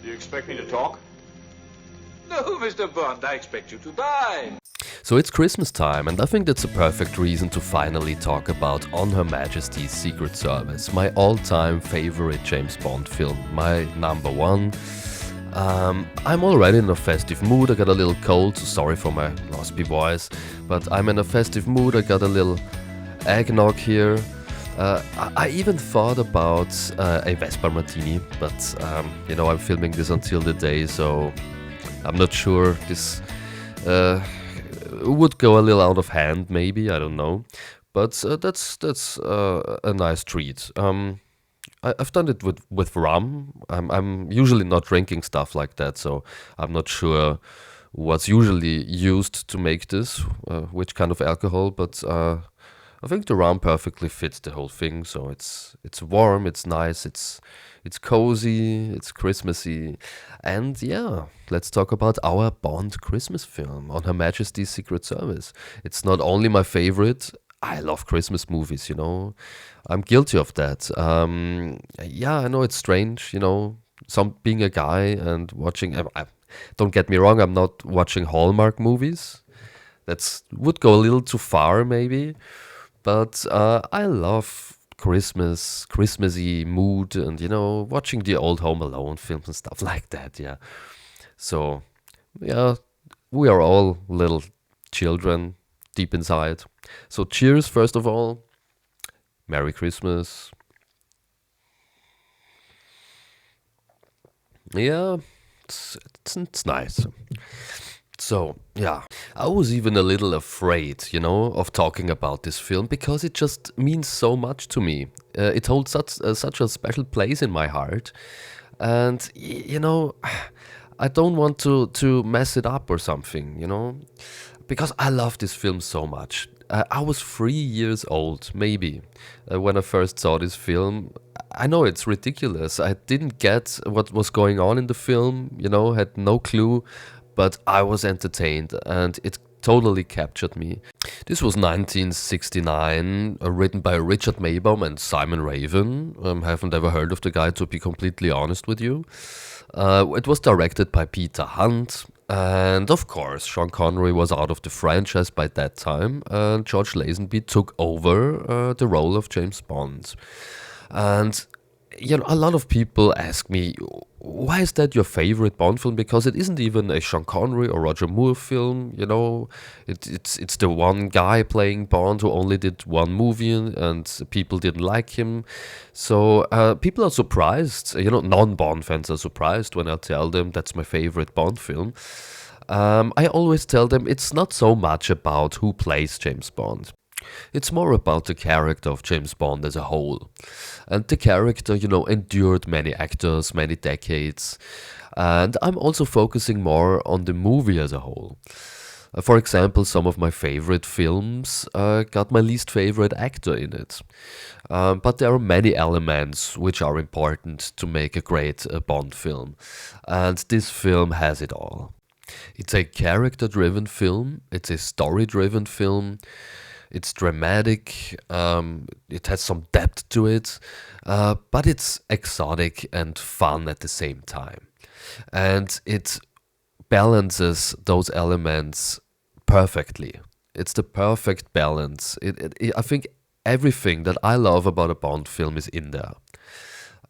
You expect me to talk? No, Mr. Bond, I expect you to die. So it's Christmas time, and I think that's a perfect reason to finally talk about On Her Majesty's Secret Service, my all-time favorite James Bond film, my number one. I'm already in a festive mood. I got a little cold, so sorry for my raspy voice, but I'm in a festive mood. I got a little eggnog here. I even thought about a Vespa Martini, but I'm filming this until the day, so I'm not sure this would go a little out of hand, maybe, I don't know. But that's a nice treat. I've done it with rum. I'm usually not drinking stuff like that, so I'm not sure what's usually used to make this, which kind of alcohol, but I think the rum perfectly fits the whole thing. So it's warm, it's nice, it's cozy, it's Christmassy, and yeah, let's talk about our Bond Christmas film, On Her Majesty's Secret Service. It's not only my favorite. I love Christmas movies, I'm guilty of that. Yeah, I know it's strange, some being a guy and watching. Don't get me wrong, I'm not watching Hallmark movies. That would go a little too far, maybe. But I love Christmassy mood, and watching the old Home Alone films and stuff like that. Yeah. So yeah, we are all little children deep inside. So cheers, first of all. Merry Christmas. Yeah, it's nice. So, yeah, I was even a little afraid, of talking about this film because it just means so much to me. It holds such a special place in my heart. And, I don't want to mess it up or something, because I love this film so much. I was 3 years old, maybe, when I first saw this film. I know it's ridiculous. I didn't get what was going on in the film, had no clue, but I was entertained and it totally captured me. This was 1969, written by Richard Maybaum and Simon Raven. Haven't ever heard of the guy, to be completely honest with you. It was directed by Peter Hunt. And of course, Sean Connery was out of the franchise by that time, and George Lazenby took over the role of James Bond. And a lot of people ask me, why is that your favorite Bond film? Because it isn't even a Sean Connery or Roger Moore film, It's the one guy playing Bond who only did one movie, and people didn't like him. So people are surprised, non-Bond fans are surprised when I tell them that's my favorite Bond film. I always tell them it's not so much about who plays James Bond. It's more about the character of James Bond as a whole. And the character, endured many actors, many decades. And I'm also focusing more on the movie as a whole. For example, some of my favorite films got my least favorite actor in it. But there are many elements which are important to make a great Bond film. And this film has it all. It's a character-driven film. It's a story-driven film. It's dramatic, it has some depth to it, but it's exotic and fun at the same time. And it balances those elements perfectly. It's the perfect balance. I think everything that I love about a Bond film is in there.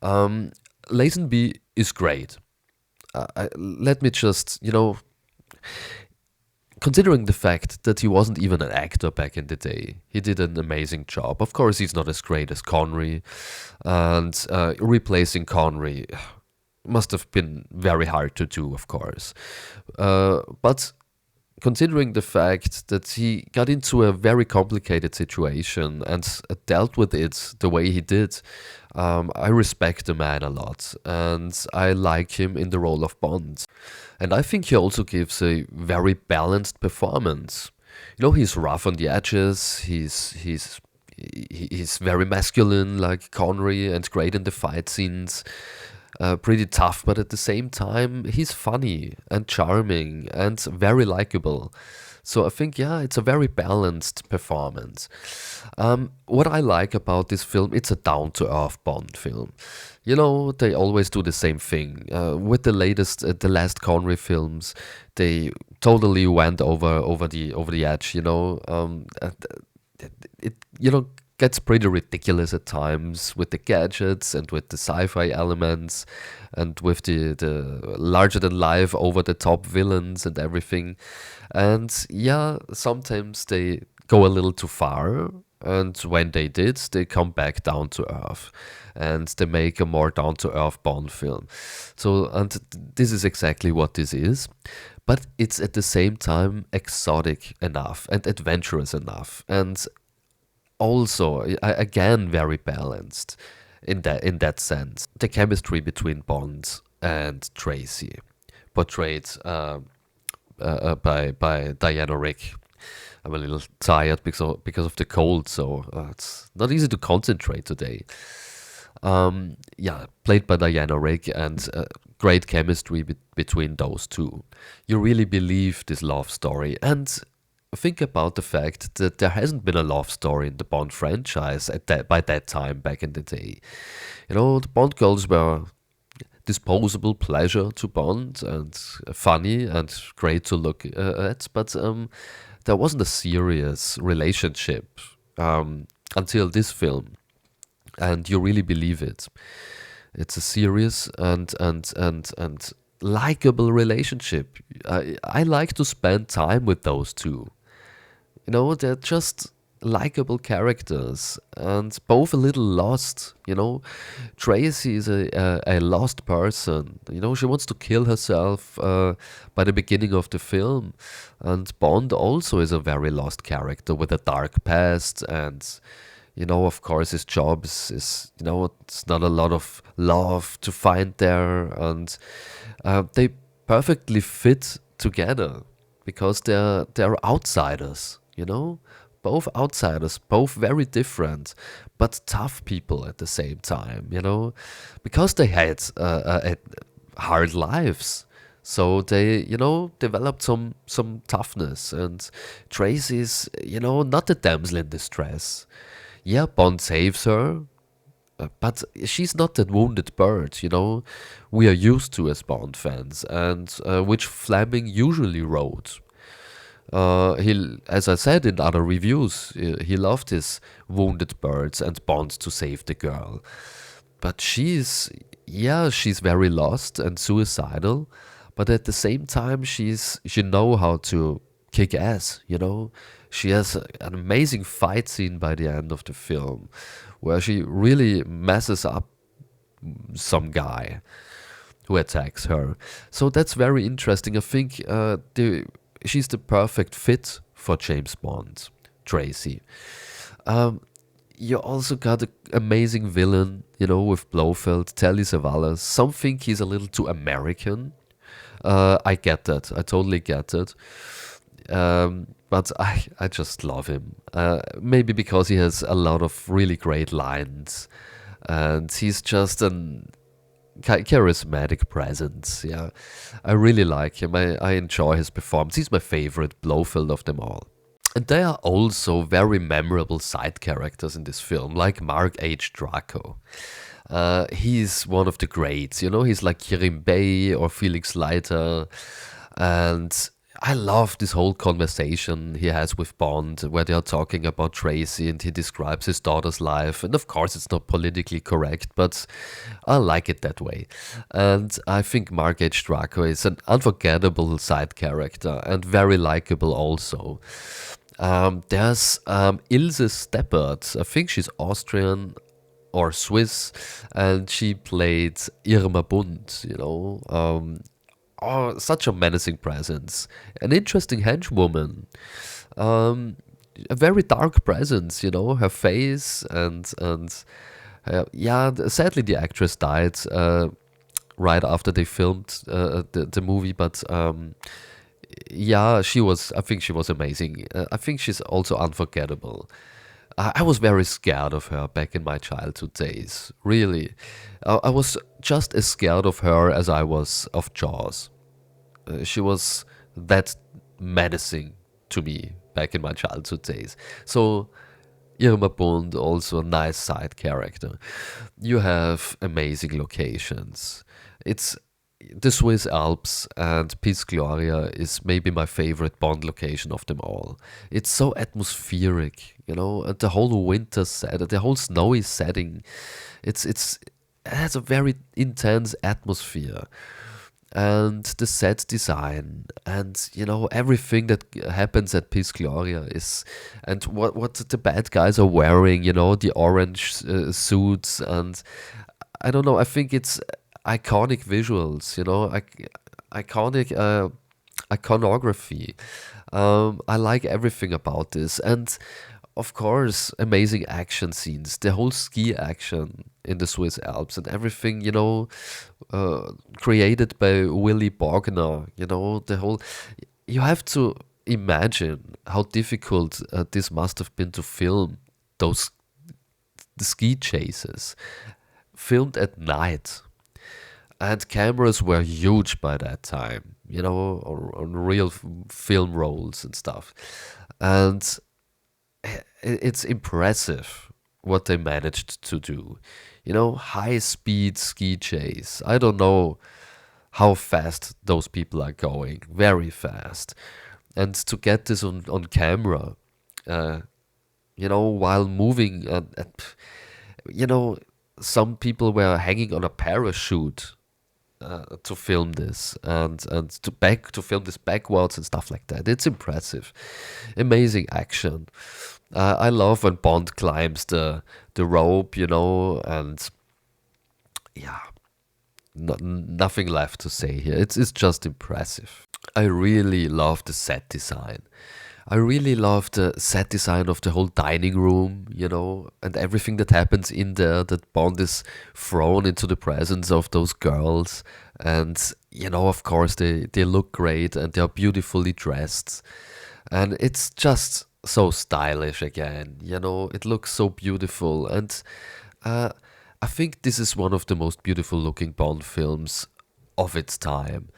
Lazenby is great. Let me just, considering the fact that he wasn't even an actor back in the day, he did an amazing job. Of course, he's not as great as Connery, and replacing Connery must have been very hard to do, of course. But considering the fact that he got into a very complicated situation and dealt with it the way he did, I respect the man a lot, and I like him in the role of Bond. And I think he also gives a very balanced performance. He's rough on the edges, he's very masculine like Connery and great in the fight scenes, pretty tough, but at the same time he's funny and charming and very likable. So I think, yeah, it's a very balanced performance. What I like about this film, it's a down-to-earth Bond film. You know, they always do the same thing. With the last Connery films, they totally went over the edge. It gets pretty ridiculous at times with the gadgets and with the sci-fi elements and with the larger than life over the top villains and everything. And yeah, sometimes they go a little too far, and when they did, they come back down to earth and they make a more down to earth Bond film. So, and this is exactly what this is, but it's at the same time exotic enough and adventurous enough, and also again very balanced in that sense. The chemistry between Bond and Tracy, portrayed by Diana Rigg. I'm a little tired because of the cold, so it's not easy to concentrate today. Yeah, played by Diana Rigg, and great chemistry between those two. You really believe this love story, and think about the fact that there hasn't been a love story in the Bond franchise by that time back in the day. The Bond girls were disposable pleasure to Bond and funny and great to look at, but there wasn't a serious relationship until this film, and you really believe it. It's a serious and likable relationship. I like to spend time with those two. They're just likable characters and both a little lost. Tracy is a lost person. She wants to kill herself by the beginning of the film. And Bond also is a very lost character with a dark past. And, of course, his job is it's not a lot of love to find there. And they perfectly fit together because they're outsiders. Both outsiders, both very different, but tough people at the same time, because they had hard lives. So they, developed some toughness. And Tracy's, not the damsel in distress. Yeah, Bond saves her, but she's not that wounded bird, we are used to as Bond fans, and which Fleming usually wrote. As I said in other reviews, he loved his wounded birds and Bond to save the girl. But she's very lost and suicidal, but at the same time, she know how to kick ass. She has an amazing fight scene by the end of the film, where she really messes up some guy who attacks her. So that's very interesting. I think she's the perfect fit for James Bond, Tracy. You also got an amazing villain, with Blofeld, Telly Savalas. Some think he's a little too American. I get that. I totally get it. But I just love him. Maybe because he has a lot of really great lines. And he's just an charismatic presence. Yeah, I really like him. I enjoy his performance. He's my favorite Blofeld of them all. And there are also very memorable side characters in this film, like Mark H. Draco. He's one of the greats. He's like Kerim Bey or Felix Leiter. And I love this whole conversation he has with Bond, where they are talking about Tracy and he describes his daughter's life. And of course, it's not politically correct, but I like it that way. And I think Mark H. Draco is an unforgettable side character and very likable also. There's Ilse Steppert. I think she's Austrian or Swiss, and she played Irma Bunt, such a menacing presence. An interesting henchwoman. A very dark presence, her face and sadly the actress died right after they filmed the movie, but I think she was amazing. I think she's also unforgettable. I was very scared of her back in my childhood days, really. I was just as scared of her as I was of Jaws. She was that menacing to me back in my childhood days. So Irma Bund, also a nice side character. You have amazing locations. It's the Swiss Alps, and Piz Gloria is maybe my favorite Bond location of them all. It's so atmospheric, and the whole winter set, the whole snowy setting. It has a very intense atmosphere, and the set design, and everything that happens at Piz Gloria is, and what the bad guys are wearing, the orange suits, and I don't know, I think it's iconic visuals, iconic iconography. I like everything about this, and of course, amazing action scenes. The whole ski action in the Swiss Alps and everything, created by Willy Bogner. The whole. You have to imagine how difficult this must have been to film those the ski chases, filmed at night, and cameras were huge by that time. On real film rolls and stuff, and it's impressive what they managed to do. High speed ski chase. I don't know how fast those people are going. Very fast. And to get this on camera, uh, while moving, some people were hanging on a parachute to film this, and to film this backwards and stuff like that. It's impressive, amazing action. I love when Bond climbs the rope, and yeah, nothing left to say here. It's just impressive. I really love the set design. I really love the set design of the whole dining room, and everything that happens in there, that Bond is thrown into the presence of those girls. And, of course, they look great and they are beautifully dressed. And it's just so stylish again, it looks so beautiful. And I think this is one of the most beautiful looking Bond films of its time,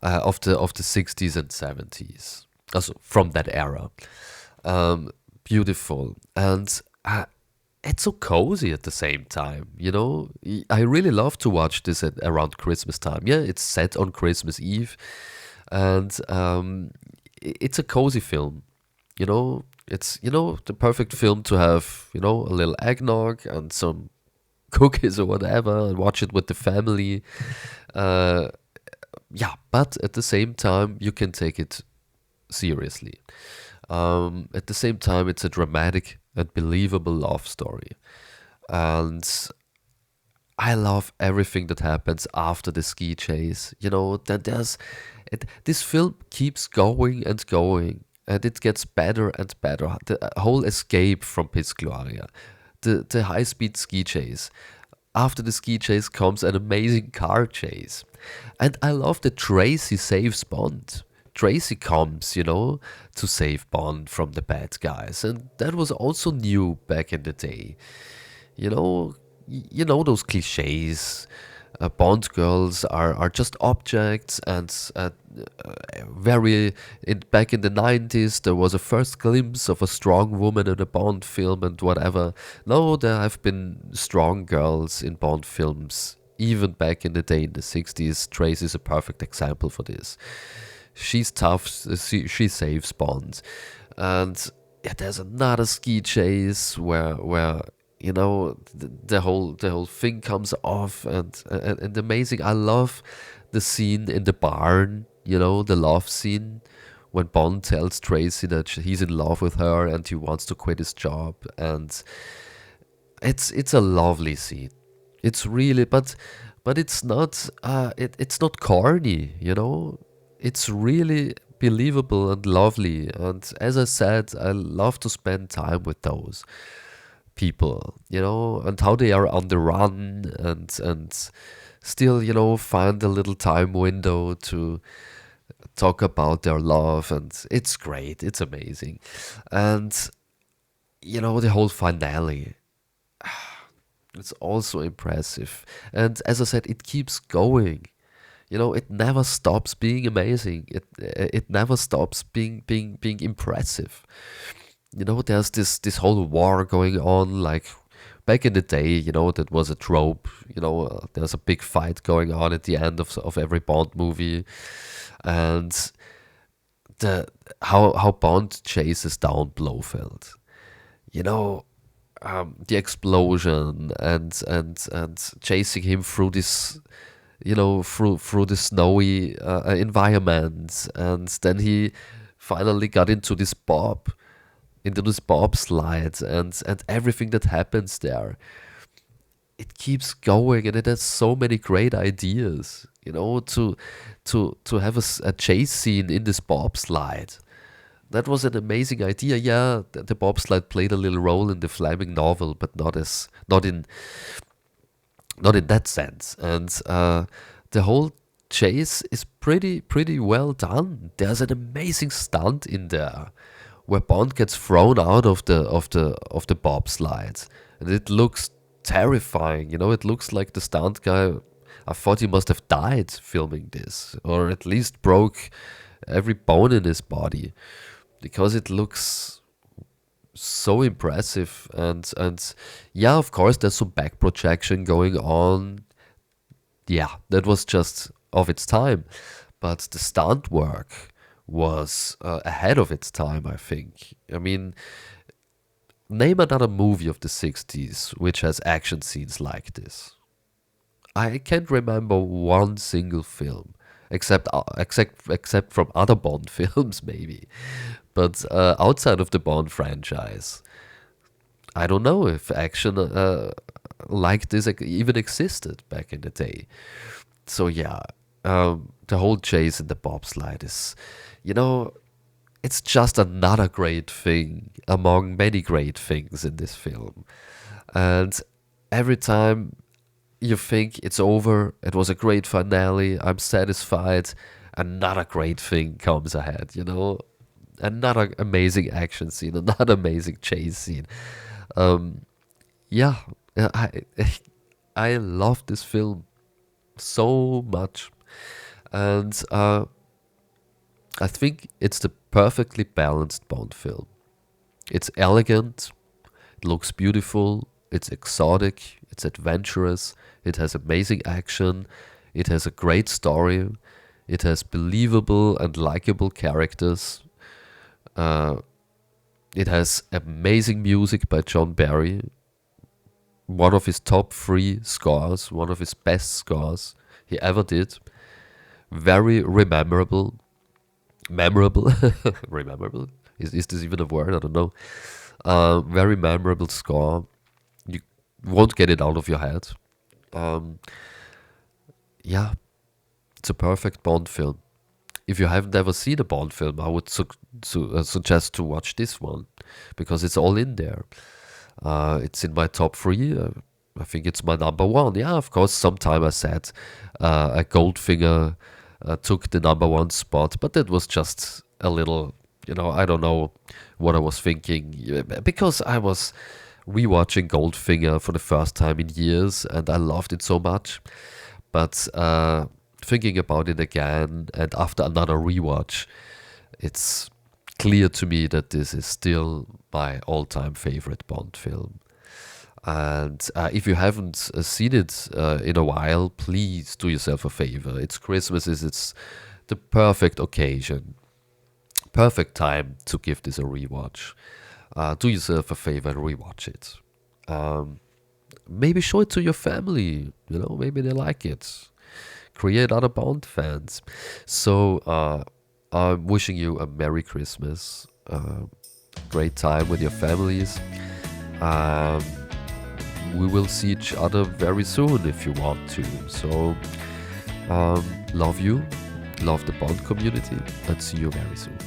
of the 60s and 70s, also from that era. Beautiful, and it's so cozy at the same time. I really love to watch this around Christmas time. Yeah, it's set on Christmas Eve, and it's a cozy film. It's the perfect film to have. A little eggnog and some cookies or whatever, and watch it with the family. Uh, yeah, but at the same time, you can take it seriously. At the same time, it's a dramatic and believable love story. And I love everything that happens after the ski chase. That this film keeps going and going, and it gets better and better. The whole escape from Piz Gloria, the high speed ski chase. After the ski chase comes an amazing car chase. And I love that Tracy saves Bond. Tracy comes, to save Bond from the bad guys. And that was also new back in the day. Those cliches. Bond girls are just objects, and back in the 90s there was a first glimpse of a strong woman in a Bond film and whatever. No, there have been strong girls in Bond films even back in the day in the 60s. Trace is a perfect example for this. She's tough, she saves Bond. And yeah, there's another ski chase where the whole thing comes off, and amazing. I love the scene in the barn, the love scene, when Bond tells Tracy that he's in love with her and he wants to quit his job. And it's a lovely scene. It's really, but it's not it's not corny, It's really believable and lovely. And as I said, I love to spend time with those people, and how they are on the run, and still, find a little time window to talk about their love. And it's great. It's amazing. And, the whole finale, it's also impressive. And as I said, it keeps going. it never stops being amazing. It never stops being impressive. There's this whole war going on. Like back in the day, that was a trope. There's a big fight going on at the end of every Bond movie, and the how Bond chases down Blofeld. You know, the explosion and chasing him through this, through the snowy environment, and then he finally got into this bobslide, and everything that happens there. It keeps going, and it has so many great ideas. To have a chase scene in this bobslide. That was an amazing idea. Yeah, the bobslide played a little role in the Fleming novel, but not in that sense. And the whole chase is pretty well done. There's an amazing stunt in there where Bond gets thrown out of the bobslide, and it looks terrifying. It looks like the stunt guy. I thought he must have died filming this, or at least broke every bone in his body, because it looks so impressive. And yeah, of course, there's some back projection going on. Yeah, that was just of its time, but the stunt work was ahead of its time, I think. I mean, name another movie of the 60s which has action scenes like this. I can't remember one single film, except from other Bond films, maybe. But outside of the Bond franchise, I don't know if action like this even existed back in the day. So yeah, the whole chase in the bobslide is, it's just another great thing among many great things in this film. And every time you think it's over, it was a great finale, I'm satisfied, another great thing comes ahead, Another amazing action scene, another amazing chase scene. Yeah, I, I love this film so much. And I think it's the perfectly balanced Bond film. It's elegant, it looks beautiful, it's exotic, it's adventurous, it has amazing action, it has a great story, it has believable and likable characters, it has amazing music by John Barry, one of his top 3 scores, one of his best scores he ever did. Very memorable. Memorable? Is this even a word? I don't know. Very memorable score. You won't get it out of your head. Yeah, it's a perfect Bond film. If you haven't ever seen a Bond film, I would suggest to watch this one, because it's all in there. It's in my top 3. I think it's my number 1. Yeah, of course, sometime I said a Goldfinger took the number 1 spot, but that was just a little, I don't know what I was thinking, because I was rewatching Goldfinger for the first time in years, and I loved it so much. But thinking about it again, and after another rewatch, it's clear to me that this is still my all-time favorite Bond film. And if you haven't seen it in a while, please do yourself a favor. It's Christmas, it's the perfect occasion, perfect time to give this a rewatch. Do yourself a favor and rewatch it. Maybe show it to your family, maybe they like it. Create other Bond fans. So I'm wishing you a Merry Christmas, great time with your families. We will see each other very soon if you want to. So, love you, love the Bond community, and see you very soon.